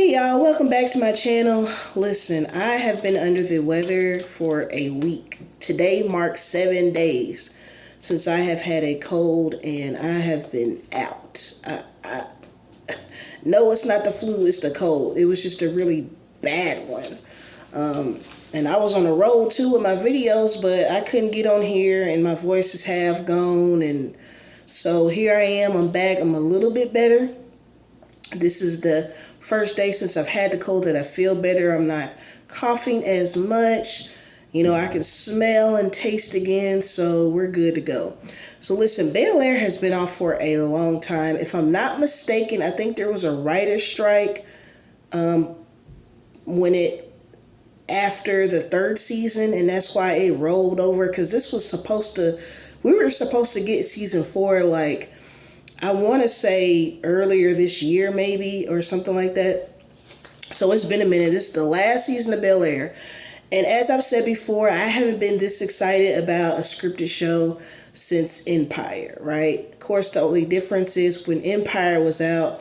Hey y'all, welcome back to my channel. Listen, I have been under the weather for a week. Today marks 7 days since I have had a cold and I have been out. No, it's not the flu, it's the cold. It was just a really bad one. And I was on the road too with my videos, but I couldn't get on here and my voice is half gone. And so here I am, I'm back, I'm a little bit better. This is the first day since I've had the cold that I feel better. I'm not coughing as much. You know, I can smell and taste again, so we're good to go. So listen, Bel-Air has been off for a long time. If I'm not mistaken, I think there was a writer's strike after the third season, and that's why it rolled over, because we were supposed to get season 4 like, I want to say earlier this year maybe, or something like that. So it's been a minute. This is the last season of Bel-Air. And as I've said before, I haven't been this excited about a scripted show since Empire, right? Of course, the only difference is when Empire was out,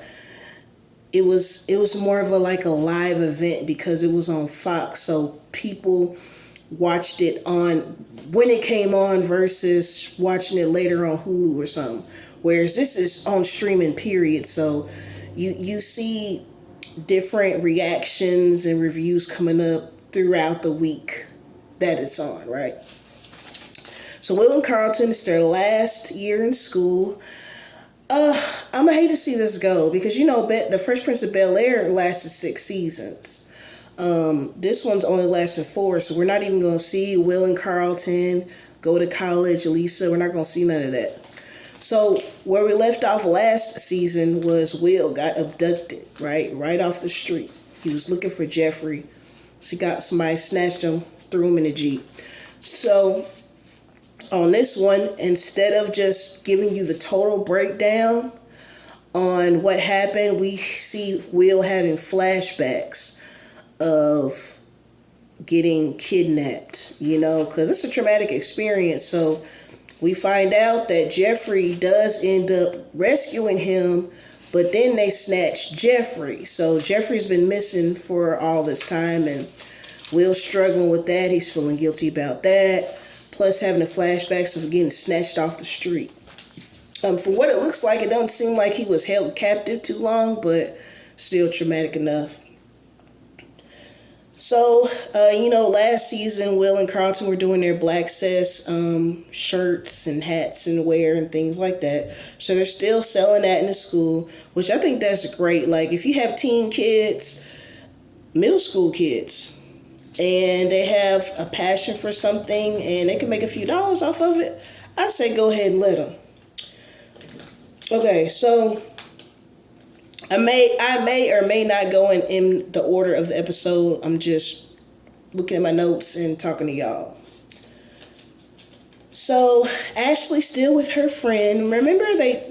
it was more of a live event because it was on Fox. So people watched it on when it came on versus watching it later on Hulu or something. Whereas this is on streaming period, so you see different reactions and reviews coming up throughout the week that it's on, right? So Will and Carlton, it's their last year in school. I'm gonna hate to see this go because, you know, the Fresh Prince of Bel-Air lasted 6 seasons. This one's only lasted 4, so we're not even gonna see Will and Carlton go to college, Lisa. We're not gonna see none of that. So where we left off last season was Will got abducted, right off the street. He was looking for Jeffrey. Somebody snatched him, threw him in a Jeep. So on this one, instead of just giving you the total breakdown on what happened, we see Will having flashbacks of getting kidnapped, you know, because it's a traumatic experience. So we find out that Jeffrey does end up rescuing him, but then they snatch Jeffrey. So Jeffrey's been missing for all this time, and Will's struggling with that. He's feeling guilty about that, plus having the flashbacks of getting snatched off the street. From what it looks like, it doesn't seem like he was held captive too long, but still traumatic enough. So, you know, last season, Will and Carlton were doing their Black Cess shirts and hats and wear and things like that. So they're still selling that in the school, which I think that's great. Like, if you have teen kids, middle school kids, and they have a passion for something and they can make a few dollars off of it, I say go ahead and let them. Okay, so I may or may not go in the order of the episode. I'm just looking at my notes and talking to y'all. So Ashley's still with her friend. Remember they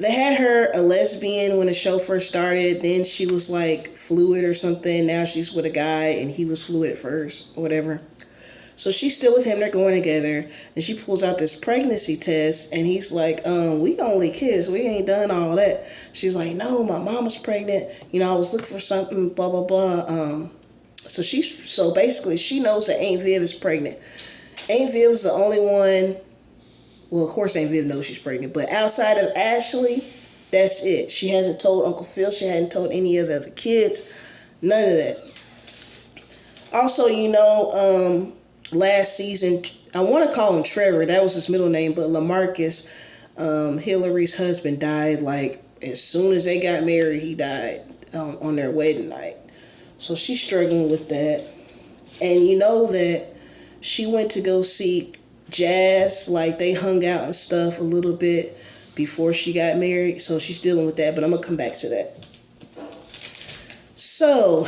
had her a lesbian when the show first started. Then she was like fluid or something. Now she's with a guy and he was fluid at first or whatever. So she's still with him, they're going together, and she pulls out this pregnancy test, and he's like, we only kids, we ain't done all that. She's like, no, my mom was pregnant, you know, I was looking for something, blah, blah, blah. So basically, she knows that Aunt Viv is pregnant. Aunt Viv is the only one, well, of course Aunt Viv knows she's pregnant, but outside of Ashley, that's it. She hasn't told Uncle Phil, she hadn't told any of the other kids, none of that. Also, you know, last season, I want to call him Trevor, that was his middle name, but LaMarcus, Hillary's husband, died like as soon as they got married. He died on their wedding night. So she's struggling with that. And you know that she went to go see Jazz, like they hung out and stuff a little bit before she got married. So she's dealing with that, but I'm going to come back to that. So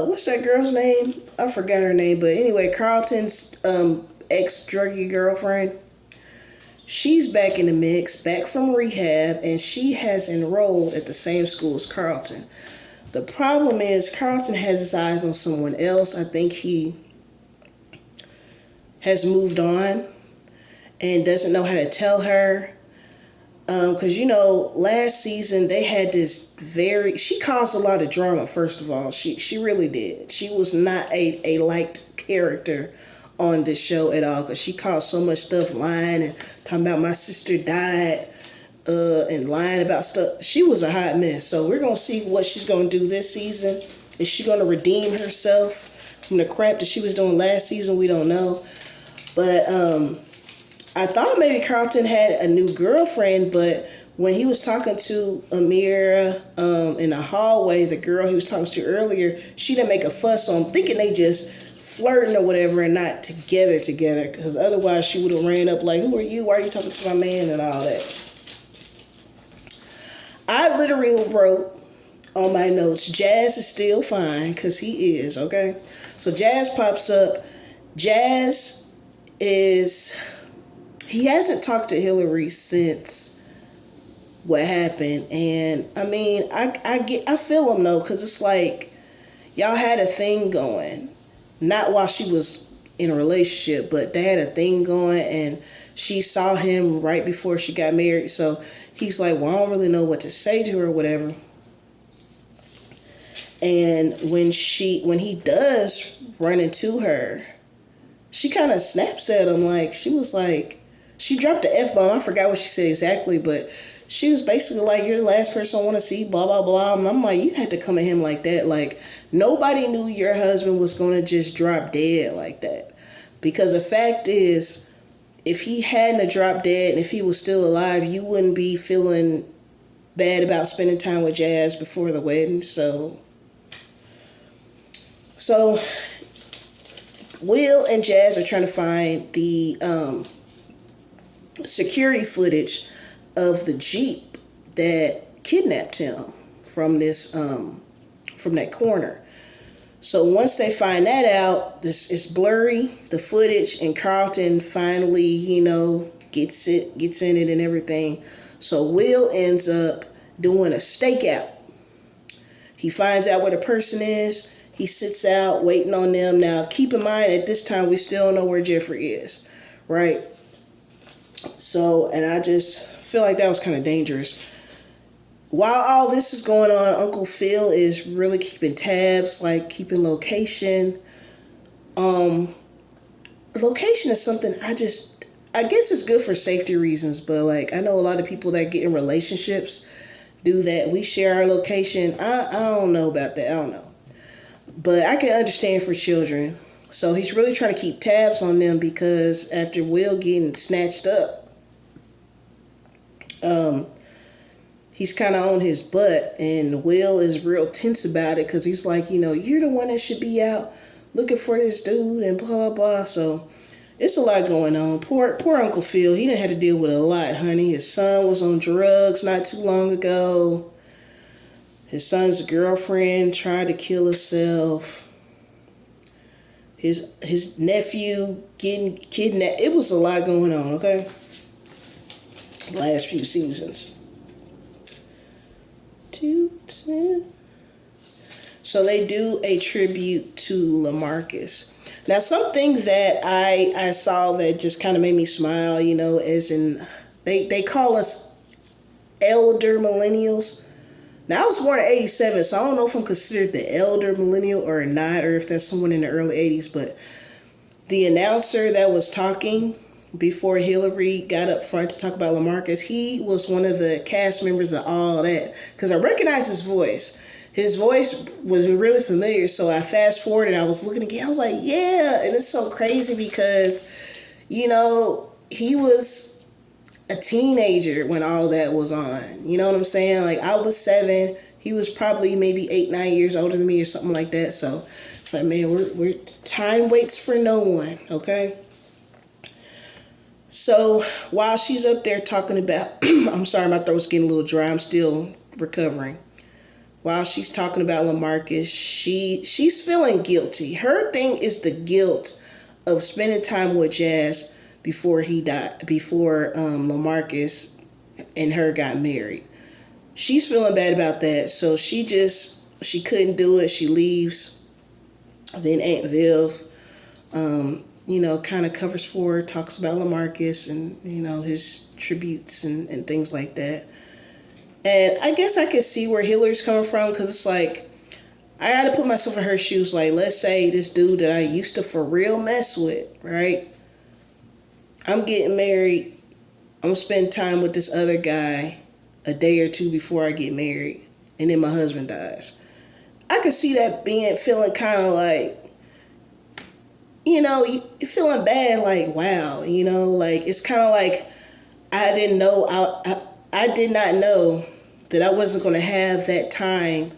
what's that girl's name? I forgot her name, but anyway, Carlton's ex-druggy girlfriend, she's back in the mix, back from rehab, and she has enrolled at the same school as Carlton. The problem is Carlton has his eyes on someone else. I think he has moved on and doesn't know how to tell her. Because last season they had this she caused a lot of drama. First of all, she really did. She was not a liked character on this show at all, because she caused so much stuff, lying and talking about my sister died, and lying about stuff. She was a hot mess. So we're gonna see what she's gonna do this season. Is she gonna redeem herself from the crap that she was doing last season? We don't know. But I thought maybe Carlton had a new girlfriend, but when he was talking to Amira in the hallway, the girl he was talking to earlier, she didn't make a fuss, so I'm thinking they just flirting or whatever and not together, because otherwise she would have ran up like, who are you? Why are you talking to my man and all that? I literally wrote on my notes, Jazz is still fine, because he is, okay? So Jazz pops up. Jazz he hasn't talked to Hillary since what happened. And I mean, I feel him though, because it's like y'all had a thing going. Not while she was in a relationship, but they had a thing going, and she saw him right before she got married. So he's like, well, I don't really know what to say to her or whatever. And when he does run into her, she kind of snaps at him. Like, she was like, she dropped the F-bomb. I forgot what she said exactly, but she was basically like, you're the last person I want to see, blah, blah, blah. And I'm like, you had to come at him like that. Like, nobody knew your husband was going to just drop dead like that. Because the fact is, if he hadn't dropped dead and if he was still alive, you wouldn't be feeling bad about spending time with Jazz before the wedding. So Will and Jazz are trying to find the security footage of the Jeep that kidnapped him from that corner. So once they find that out, it's blurry, the footage, and Carlton finally, gets in it and everything. So Will ends up doing a stakeout. He finds out where the person is. He sits out waiting on them. Now, keep in mind, at this time, we still don't know where Jeffrey is, right? So, and I just feel like that was kind of dangerous. While all this is going on, Uncle Phil is really keeping tabs, like keeping location. Location is something I guess it's good for safety reasons, but like I know a lot of people that get in relationships do that. We share our location. I don't know about that. I don't know. But I can understand for children. So he's really trying to keep tabs on them, because after Will getting snatched up, he's kind of on his butt, and Will is real tense about it, because he's like, you're the one that should be out looking for this dude and blah, blah, blah. So it's a lot going on. Poor Uncle Phil. He didn't have to deal with a lot, honey. His son was on drugs not too long ago. His son's girlfriend tried to kill herself. His nephew getting kidnapped. It was a lot going on, okay? Last few seasons. So they do a tribute to LaMarcus. Now, something that I saw that just kind of made me smile, as in they call us elder millennials. Now, I was born in 87, so I don't know if I'm considered the elder millennial or not, or if that's someone in the early 80s, but the announcer that was talking before Hillary got up front to talk about LaMarcus, he was one of the cast members of all that, because I recognized his voice. His voice was really familiar, so I fast forwarded and I was looking again. I was like, yeah, and it's so crazy because, he was a teenager when all that was on. You know what I'm saying? Like, I was 7. He was probably maybe 8, 9 years older than me or something like that. So it's like, man, we're time waits for no one, okay? So while she's up there talking about, I'm sorry, my throat's getting a little dry. I'm still recovering. While she's talking about LaMarcus, she's feeling guilty. Her thing is the guilt of spending time with Jazz before he died, before LaMarcus and her got married. She's feeling bad about that, so she couldn't do it. She leaves. Then Aunt Viv kind of covers for, talks about LaMarcus and, his tributes and things like that. And I guess I can see where Hillary's coming from, because it's like, I got to put myself in her shoes. Like, let's say this dude that I used to for real mess with, right? I'm getting married. I'm going to spend time with this other guy a day or two before I get married. And then my husband dies. I could see that feeling kind of like, you feeling bad, like, wow, like, it's kind of like, I didn't know, I did not know that I wasn't going to have that time.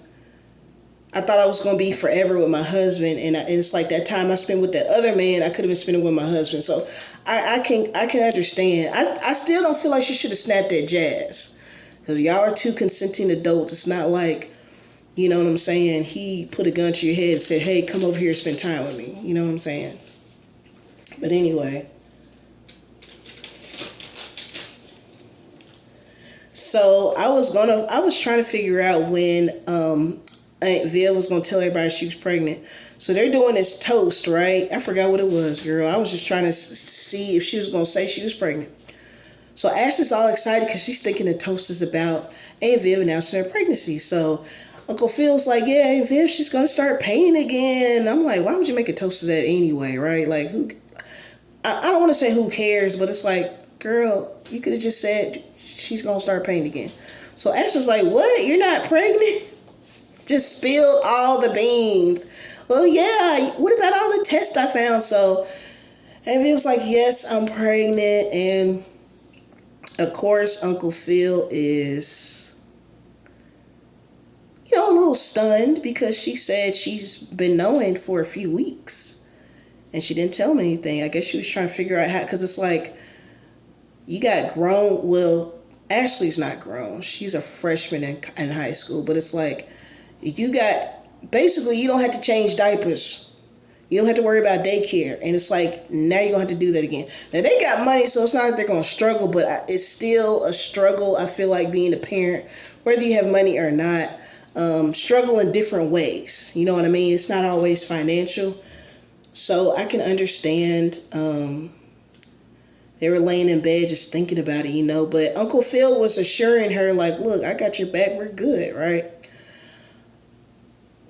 I thought I was going to be forever with my husband, and it's like that time I spent with that other man, I could have been spending with my husband. So I can understand. I still don't feel like she should have snapped that jazz, because y'all are two consenting adults. It's not like, you know what I'm saying, he put a gun to your head and said, hey, come over here and spend time with me. You know what I'm saying? But anyway. So I was trying to figure out when Aunt Viv was going to tell everybody she was pregnant. So they're doing this toast, right? I forgot what it was, girl. I was just trying to see if she was going to say she was pregnant. So Ashley's all excited because she's thinking the toast is about Aunt Viv announcing her pregnancy. So Uncle Phil's like, yeah, Aunt Viv, she's going to start painting again. I'm like, why would you make a toast to that anyway, right? Like, I don't want to say who cares, but it's like, girl, you could have just said she's going to start painting again. So Ashley's like, what? You're not pregnant? Just spilled all the beans. Well, yeah, what about all the tests I found? So Aunt Viv was like, yes, I'm pregnant. And of course, Uncle Phil is, a little stunned, because she said she's been knowing for a few weeks and she didn't tell him anything. I guess she was trying to figure out how, because it's like, you got grown, well, Ashley's not grown. She's a freshman in high school, but it's like, basically you don't have to change diapers. You don't have to worry about daycare. And it's like, now you're going to have to do that again. Now they got money, so it's not like they're going to struggle, but it's still a struggle. I feel like being a parent, whether you have money or not, struggle in different ways. You know what I mean? It's not always financial. So I can understand, they were laying in bed just thinking about it, but Uncle Phil was assuring her, like, look, I got your back. We're good, right?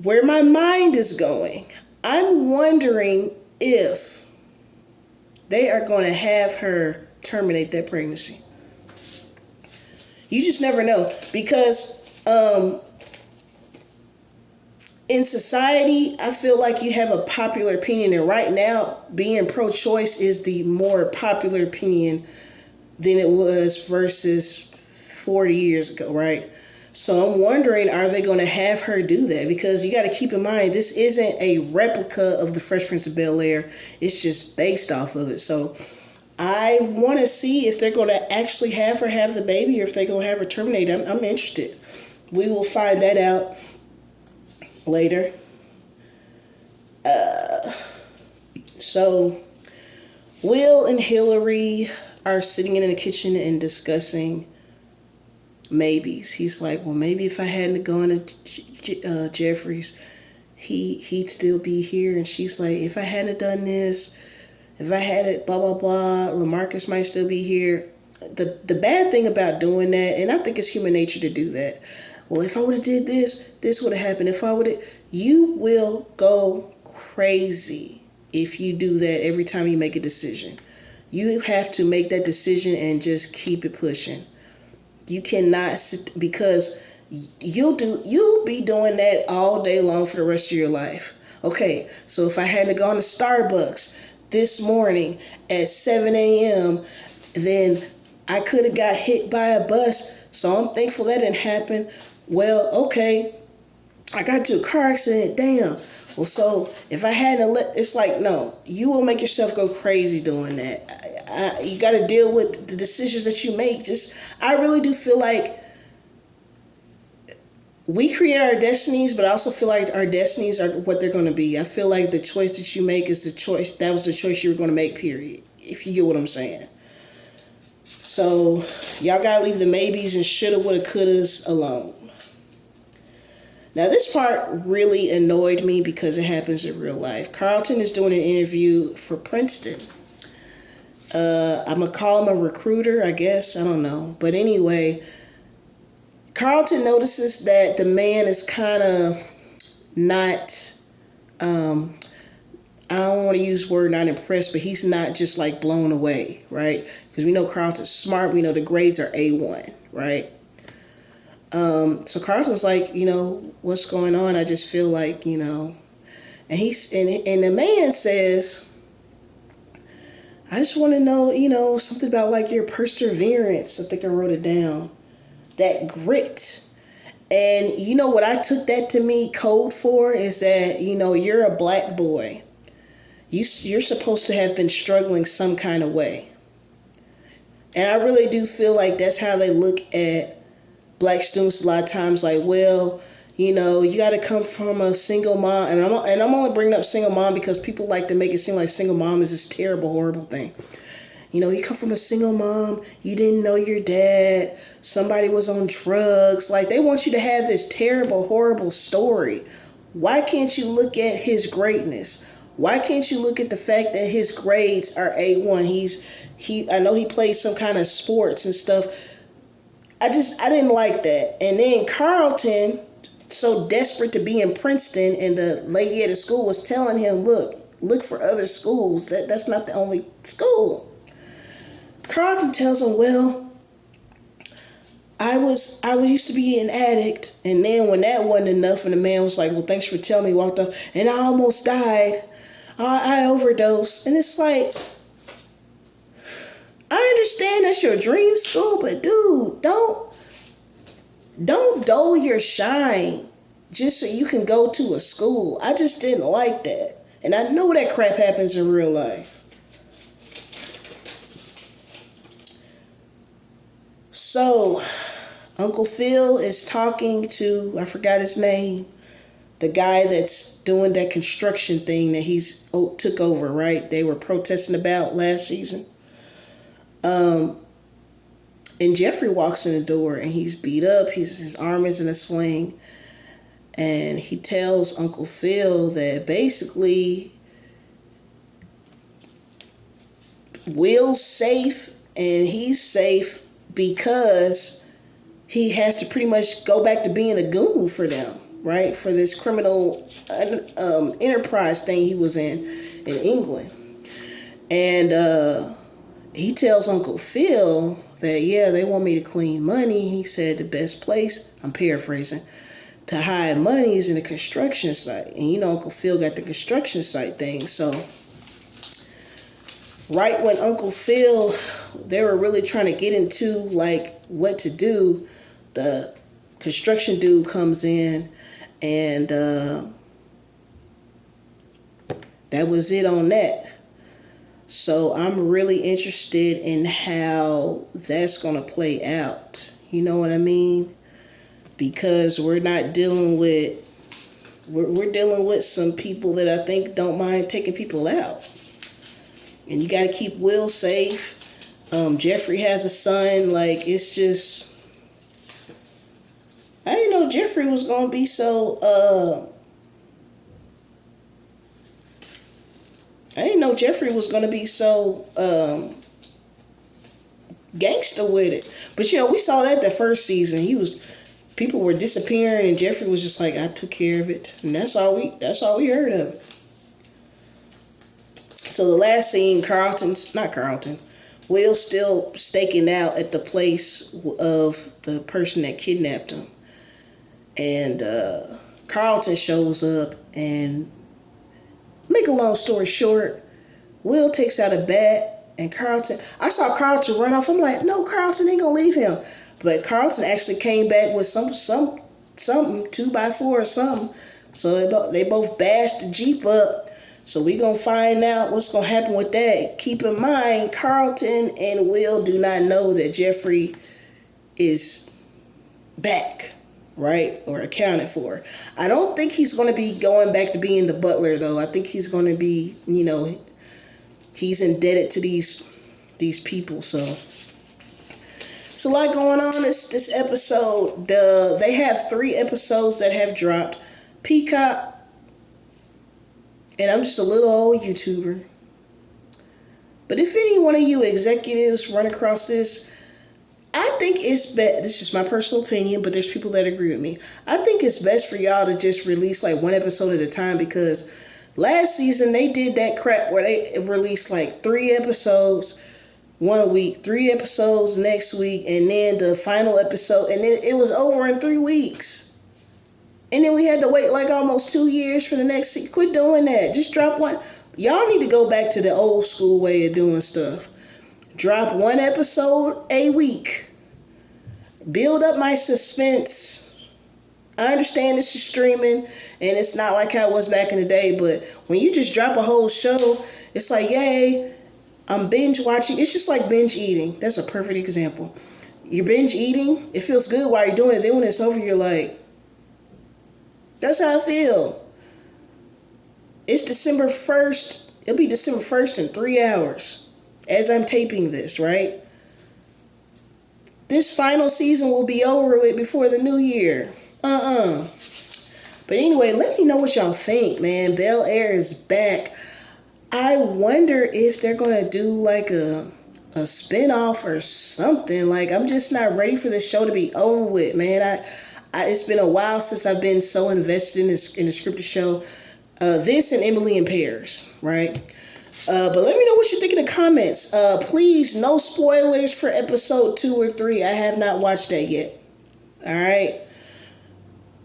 Where my mind is going, I'm wondering if they are going to have her terminate that pregnancy. You just never know, because in society, I feel like you have a popular opinion, and right now, being pro-choice is the more popular opinion than it was versus 40 years ago, right? So I'm wondering, are they going to have her do that? Because you got to keep in mind, this isn't a replica of the Fresh Prince of Bel-Air. It's just based off of it. So I want to see if they're going to actually have her have the baby, or if they're going to have her terminate. I'm interested. We will find that out later. So Will and Hillary are sitting in the kitchen and discussing maybes. He's like, well, maybe if I hadn't gone to Jeffrey's, he'd still be here. And she's like, if I hadn't done this, if I had it, blah, blah, blah, LaMarcus might still be here. The bad thing about doing that, and I think it's human nature to do that, well, if I would have did this, this would have happened. If I would have, you will go crazy if you do that every time you make a decision. You have to make that decision and just keep it pushing. You cannot sit, because you'll be doing that all day long for the rest of your life. Okay, so if I hadn't gone to Starbucks this morning at 7 a.m., then I could have got hit by a bus. So I'm thankful that didn't happen. Well, okay, I got into a car accident. Damn. Well, so if I hadn't it's like, no, you will make yourself go crazy doing that. You got to deal with the decisions that you make. I really do feel like we create our destinies, but I also feel like our destinies are what they're going to be. I feel like the choice that you make is the choice. That was the choice you were going to make, period. If you get what I'm saying. So y'all got to leave the maybes and shoulda, woulda, couldas alone. Now, this part really annoyed me because it happens in real life. Carlton is doing an interview for Princeton. I'm going to call him a recruiter, I guess. I don't know. But anyway, Carlton notices that the man is kind of not, I don't want to use the word not impressed, but he's not just like blown away, right? Because we know Carlton's smart. We know the grades are A1, right? So Carlton's like, what's going on? I just feel like, and the man says, I just want to know, something about like your perseverance. I think I wrote it down. That grit. And what I took that to me code for is that, you're a black boy. You're supposed to have been struggling some kind of way. And I really do feel like that's how they look at black students a lot of times. Like, well, you got to come from a single mom. And I'm only bringing up single mom because people like to make it seem like single mom is this terrible, horrible thing. You come from a single mom. You didn't know your dad. Somebody was on drugs. Like, they want you to have this terrible, horrible story. Why can't you look at his greatness? Why can't you look at the fact that his grades are A1? I know he plays some kind of sports and stuff. I didn't like that. And then Carlton, so desperate to be in Princeton, and the lady at the school was telling him, look for other schools. That's not the only school. Carlton tells him, well, I used to be an addict, and then when that wasn't enough, and the man was like, well, thanks for telling me, walked off, and I almost died. I overdosed. And it's like, I understand that's your dream school, but dude, don't dull your shine just so you can go to a school. I just didn't like that. And I know that crap happens in real life. So, Uncle Phil is talking to, I forgot his name, the guy that's doing that construction thing that he's took over, right? They were protesting about last season. And Jeffrey walks in the door and he's beat up. His arm is in a sling. And he tells Uncle Phil that basically Will's safe and he's safe because he has to pretty much go back to being a goon for them, right? For this criminal enterprise thing he was in England. And he tells Uncle Phil that, yeah, they want me to clean money. He said the best place, I'm paraphrasing, to hide money is in the construction site. And Uncle Phil got the construction site thing. So right when Uncle Phil, they were really trying to get into like what to do, the construction dude comes in, and that was it on that. So I'm really interested in how that's going to play out. You know what I mean? Because we're dealing with some people that I think don't mind taking people out. And you got to keep Will safe. Jeffrey has a son. Like, it's just, I didn't know Jeffrey was going to be so, gangster with it. But we saw that the first season. People were disappearing and Jeffrey was just like, I took care of it. And that's all we heard of. So the last scene, Will's still staking out at the place of the person that kidnapped him. And Carlton shows up, and make a long story short, Will takes out a bat, and I saw Carlton run off. I'm like, no, Carlton ain't gonna leave him. But Carlton actually came back with something 2x4 or something. So they both bashed the Jeep up. So we gonna find out what's gonna happen with that. Keep in mind, Carlton and Will do not know that Jeffrey is back, right? Or accounted for. I don't think he's gonna be going back to being the butler though. I think he's gonna be, he's indebted to these people. So It's a lot going on this episode. They have 3 episodes that have dropped. Peacock, and I'm just a little old YouTuber. But if any one of you executives run across this, I think it's best. This is my personal opinion, but there's people that agree with me. I think it's best for y'all to just release like 1 episode at a time, because last season they did that crap where they released like 3 episodes one week, 3 episodes next week, and then the final episode, and then it was over in 3 weeks. And then we had to wait like almost 2 years for the next season. Quit doing that. Just drop one. Y'all need to go back to the old school way of doing stuff. Drop 1 episode a week. Build up my suspense. I understand this is streaming and it's not like how it was back in the day, but when you just drop a whole show, it's like, yay, I'm binge watching. It's just like binge eating. That's a perfect example. You're binge eating. It feels good while you're doing it. Then when it's over, you're like, that's how I feel. It's December 1st. It'll be December 1st in 3 hours as I'm taping this, right? This final season will be over with before the new year. But anyway, let me know what y'all think, man. Bel-Air is back. I wonder if they're going to do like a spinoff or something. Like, I'm just not ready for this show to be over with, man. It's been a while since I've been so invested in a scripted show. This and Emily in Paris, right? But let me know what you think in the comments. Please, no spoilers for episode 2 or 3. I have not watched that yet. All right?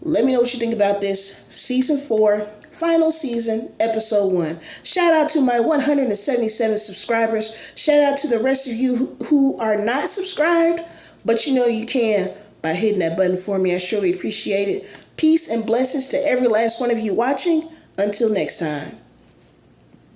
Let me know what you think about this. Season 4, final season, episode 1. Shout out to my 177 subscribers. Shout out to the rest of you who are not subscribed, but you know you can by hitting that button for me. I surely appreciate it. Peace and blessings to every last one of you watching. Until next time.